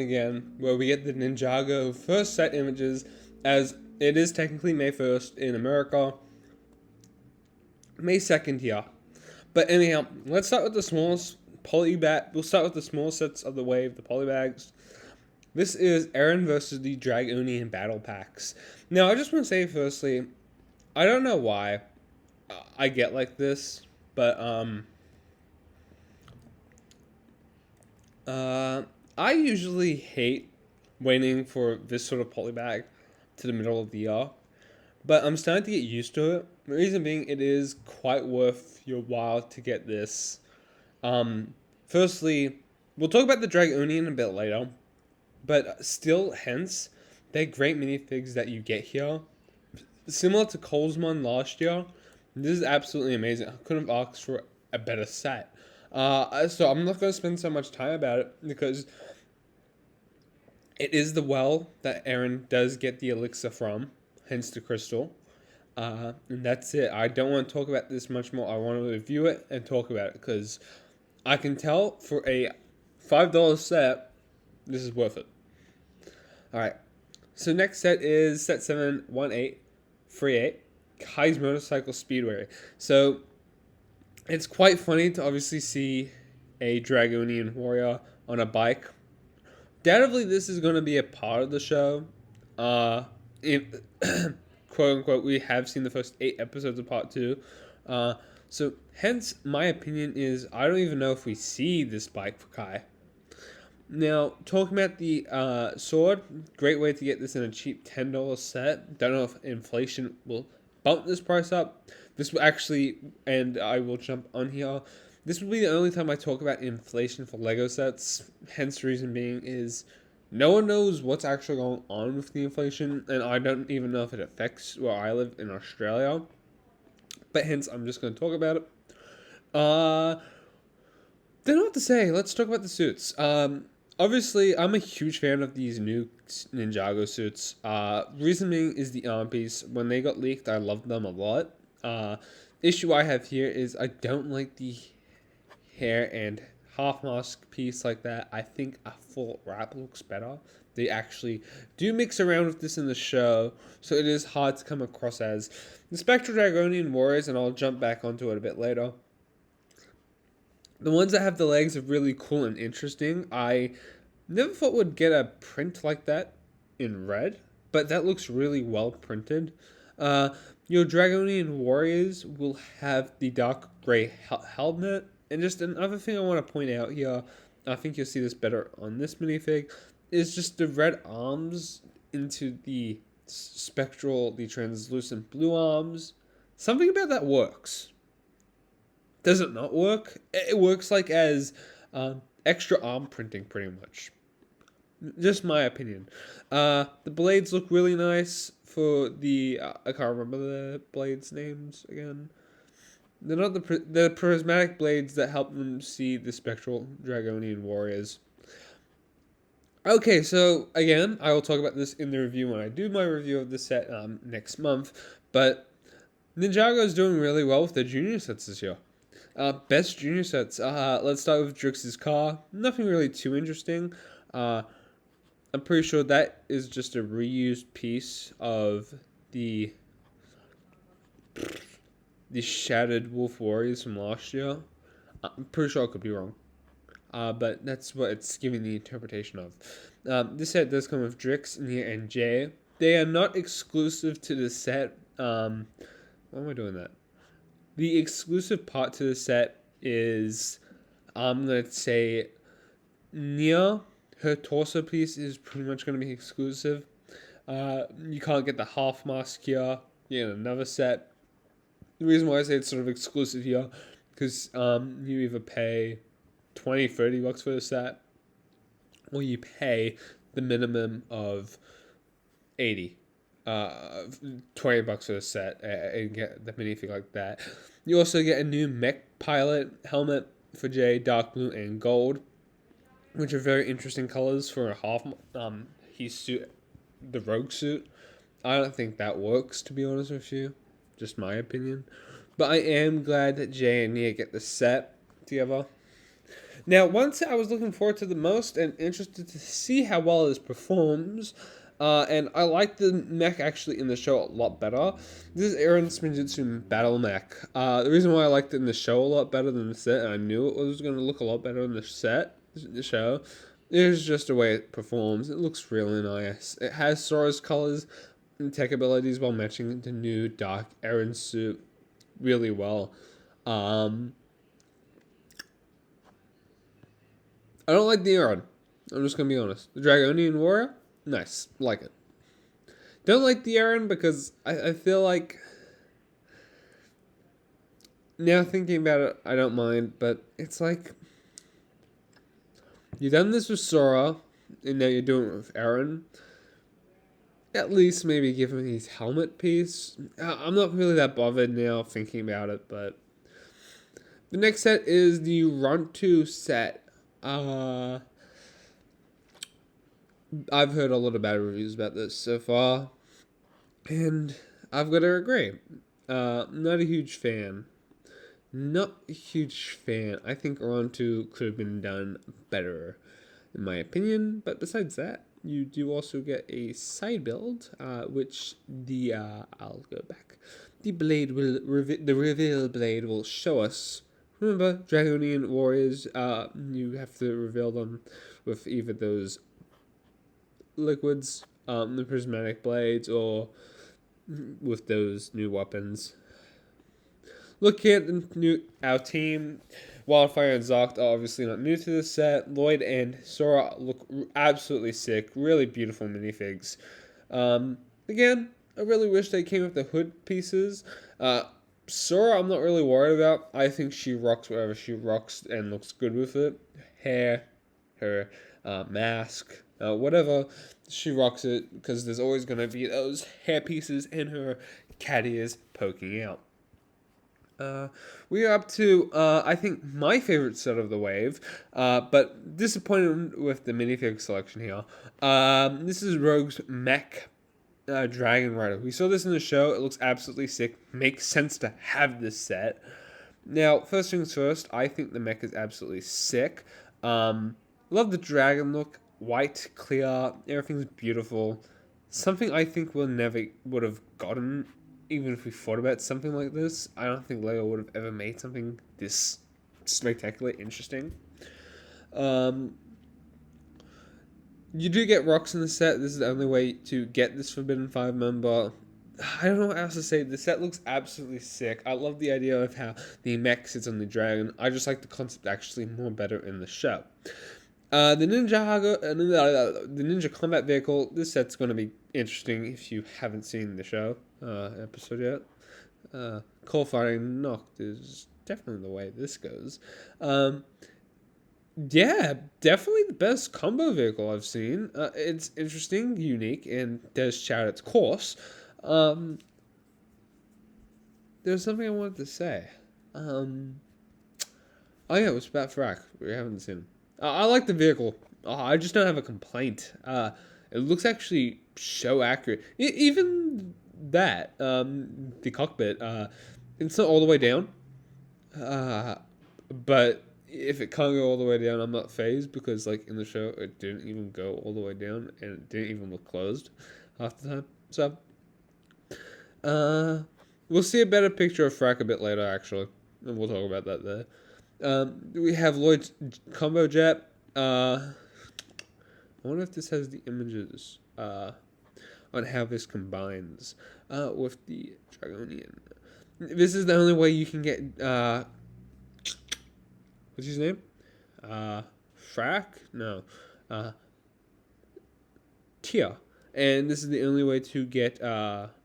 Again, where we get the Ninjago first set images, as it is technically May 1st in America, May 2nd here. But anyhow, let's start with the smallest polybag. We'll start with the small sets of the wave, the polybags. This is Arin versus the Dragonian battle packs. Now, I just want to say firstly, I don't know why I get like this, but I usually hate waiting for this sort of polybag to the middle of the year, but I'm starting to get used to it. The reason being, it is quite worth your while to get this. Firstly, we'll talk about the Dragonian a bit later, but still, hence, they're great minifigs that you get here. Similar to Colesmon last year, this is absolutely amazing. I couldn't have asked for a better set. So I'm not going to spend so much time about it because it is the well that Arin does get the elixir from, hence the crystal. And that's it. I don't want to talk about this much more. I want to review it and talk about it because I can tell for a $5 set, this is worth it. Alright, so next set is set 71838, Kai's Motorcycle Speedway. So it's quite funny to obviously see a Dragonian warrior on a bike. Undoubtedly, this is going to be a part of the show. Quote unquote, we have seen the first 8 episodes of part 2. So hence, my opinion is I don't even know if we see this bike for Kai. Now, talking about the sword, great way to get this in a cheap $10 set. Don't know if inflation will bump this price up. This will actually, and I will jump on here, this will be the only time I talk about inflation for LEGO sets. Hence, the reason being is no one knows what's actually going on with the inflation, and I don't even know if it affects where I live in Australia. But hence, I'm just going to talk about it. Don't know what to say. Let's talk about the suits. Obviously, I'm a huge fan of these new Ninjago suits. Reason being is the arm piece. When they got leaked, I loved them a lot. Issue I have here is I don't like the hair and half mask piece like that. I think a full wrap looks better. They actually do mix around with this in the show, so it is hard to come across as the Spectral Dragonian Warriors, and I'll jump back onto it a bit later. The ones that have the legs are really cool and interesting. I never thought would get a print like that in red, but that looks really well printed. Your Dragonian Warriors will have the dark gray helmet. And just another thing I want to point out here, I think you'll see this better on this minifig, is just the red arms into the spectral, the translucent blue arms. Something about that works. Does it not work? It works like as extra arm printing, pretty much. Just my opinion. The blades look really nice for the... I can't remember the blades' names again. They're not the prismatic blades that help them see the spectral Dragonian warriors. Okay, so again, I will talk about this in the review when I do my review of the set next month. But Ninjago is doing really well with their junior sets this year. Best junior sets. Let's start with Drix's car. Nothing really too interesting. I'm pretty sure that is just a reused piece of the Shattered Wolf Warriors from last year. I'm pretty sure I could be wrong. But that's what it's giving the interpretation of. This set does come with Drix, Nia, and Jay. They are not exclusive to the set. Why am I doing that? The exclusive part to the set is, I'm going to say, Nia. Her torso piece is pretty much going to be exclusive. You can't get the half mask here. You get another set. The reason why I say it's sort of exclusive here, because you either pay $20-$30 for the set, or you pay the minimum of $80. $20 for the set and get the minifig like that. You also get a new Mech pilot helmet for Jay, dark blue and gold, which are very interesting colors for a half his suit, the rogue suit. I don't think that works, to be honest with you. Just my opinion. But I am glad that Jay and Nia get the set together. Now, one set I was looking forward to the most and interested to see how well this performs, and I like the mech actually in the show a lot better. This is Arin Spinjitzu Battle Mech. The reason why I liked it in the show a lot better than the set, and I knew it was going to look a lot better in the show, is just the way it performs. It looks really nice. It has Sora's colors and tech abilities while matching the new dark Arin suit really well. I don't like the Arin. I'm just gonna be honest. The Dragonian Warrior, nice, like it. Don't like the Arin because I feel like now thinking about it, I don't mind, but it's like you've done this with Sora, and now you're doing it with Arin. At least maybe give him his helmet piece. I'm not really that bothered now thinking about it, but the next set is the Rontu set. I've heard a lot of bad reviews about this so far, and I've got to agree. Not a huge fan. Not a huge fan. I think Rontu could have been done better, in my opinion. But besides that, you do also get a side build, which the I'll go back. The blade will the reveal blade will show us. Remember, Dragonian warriors. You have to reveal them with either those liquids, the prismatic blades, or with those new weapons. Looking at our team, Wildfire and Zoct are obviously not new to this set. Lloyd and Sora look absolutely sick. Really beautiful minifigs. Again, I really wish they came with the hood pieces. Sora, I'm not really worried about. I think she rocks whatever she rocks and looks good with it. Hair, her mask, whatever. She rocks it because there's always going to be those hair pieces and her cat ears poking out. We are up to, I think, my favorite set of the wave, but disappointed with the minifig selection here. This is Rogue's Mech Dragon Rider. We saw this in the show. It looks absolutely sick. Makes sense to have this set. Now, first things first, I think the mech is absolutely sick. Love the dragon look. White, clear, everything's beautiful. Something I think we never would have gotten even if we thought about something like this. I don't think LEGO would have ever made something this spectacularly interesting. You do get rocks in the set. This is the only way to get this Forbidden 5 member. I don't know what else to say. The set looks absolutely sick. I love the idea of how the mech sits on the dragon. I just like the concept actually more better in the show. The Ninjago, the Ninja Combat Vehicle, this set's going to be interesting if you haven't seen the show episode yet. Coal Fighting Knocked is definitely the way this goes. Yeah, definitely the best combo vehicle I've seen. It's interesting, unique, and does chart its course. There's something I wanted to say. Oh yeah, it was about Frack. We haven't seen him. I like the vehicle. I just don't have a complaint. It looks actually so accurate. Even that, the cockpit, it's not all the way down. But if it can't go all the way down, I'm not phased because, like, in the show, it didn't even go all the way down and it didn't even look closed half the time. So, we'll see a better picture of Frack a bit later, actually, and we'll talk about that there. We have Lloyd's combo jet. I wonder if this has the images on how this combines with the Dragonian. This is the only way you can get what's his name? Frack? No. Tia. And this is the only way to get Drix.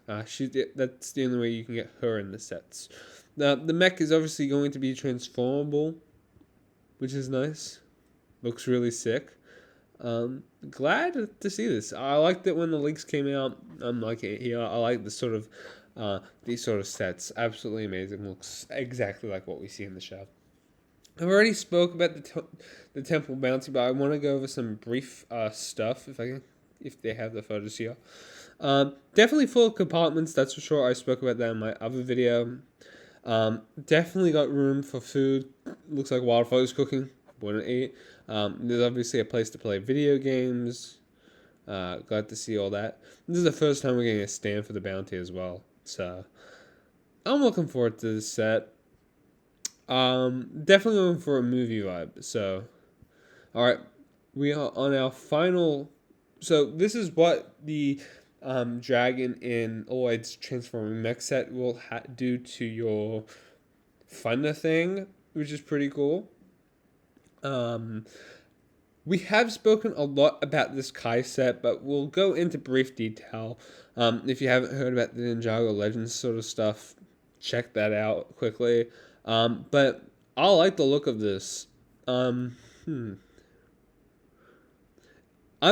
That's the only way you can get her in the sets. Now, the mech is obviously going to be transformable, which is nice. Looks really sick. Glad to see this. I liked it when the leaks came out. I'm like it here. I like the sort of these sort of sets. Absolutely amazing. Looks exactly like what we see in the show. I've already spoke about the temple bounty, but I want to go over some brief stuff if they have the photos here. Definitely full of compartments, that's for sure. I spoke about that in my other video. Definitely got room for food. Looks like Wildfire's cooking. Wouldn't eat. There's obviously a place to play video games. Glad to see all that. This is the first time we're getting a stand for the bounty as well. So I'm looking forward to this set. Definitely looking for a movie vibe. So, all right, we are on our final. So this is what the Dragon in Lloyd's Transforming Mech set will do to your Thunder thing, which is pretty cool. We have spoken a lot about this Kai set, but we'll go into brief detail. If you haven't heard about the Ninjago Legends sort of stuff, check that out quickly. But I like the look of this. I'm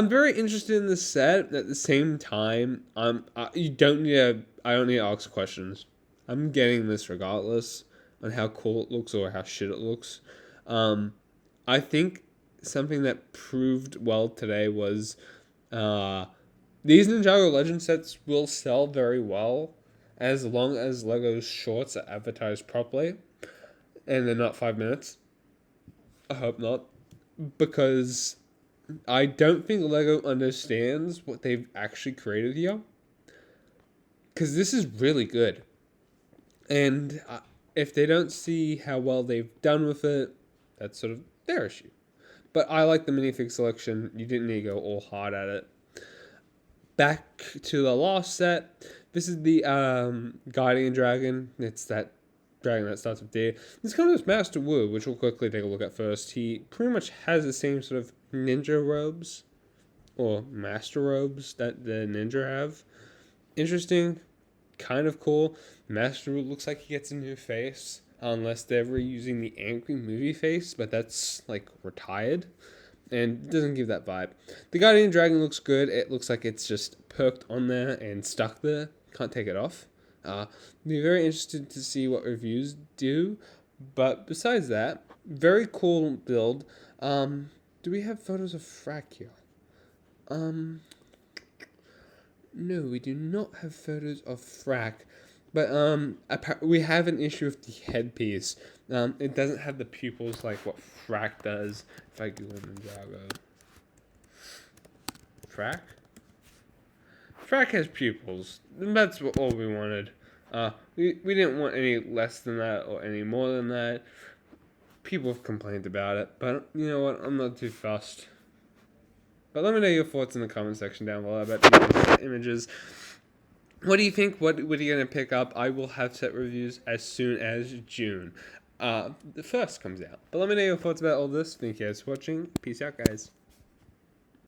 very interested in this set. At the same time, I don't need to ask questions. I'm getting this regardless on how cool it looks or how shit it looks. I think something that proved well today was these Ninjago Legend sets will sell very well as long as Lego's shorts are advertised properly and they're not 5 minutes. I hope not, because I don't think Lego understands what they've actually created here, because this is really good. And if they don't see how well they've done with it, that's sort of their issue. But I like the minifig selection. You didn't need to go all hard at it. Back to the last set. This is the Guardian Dragon. It's that dragon that starts with D. This kind of is Master Wu, which we'll quickly take a look at first. He pretty much has the same sort of ninja robes, or master robes, that the ninja have. Interesting. Kind of cool. Master Wu looks like he gets a new face. Unless they're reusing the angry movie face, but that's like retired and doesn't give that vibe. The Guardian Dragon looks good. It looks like it's just perked on there and stuck there. Can't take it off. Be very interested to see what reviews do. But besides that, very cool build. Do we have photos of Frack here? No, we do not have photos of Frack. But we have an issue with the headpiece. It doesn't have the pupils like what Frack does. If I Google Ninjago. Frack? Frack has pupils. And that's all we wanted. We didn't want any less than that or any more than that. People have complained about it. But you know what? I'm not too fussed. But let me know your thoughts in the comment section down below about these images. What do you think? What are you going to pick up? I will have set reviews as soon as June. The 1st comes out. But let me know your thoughts about all this. Thank you guys for watching. Peace out, guys.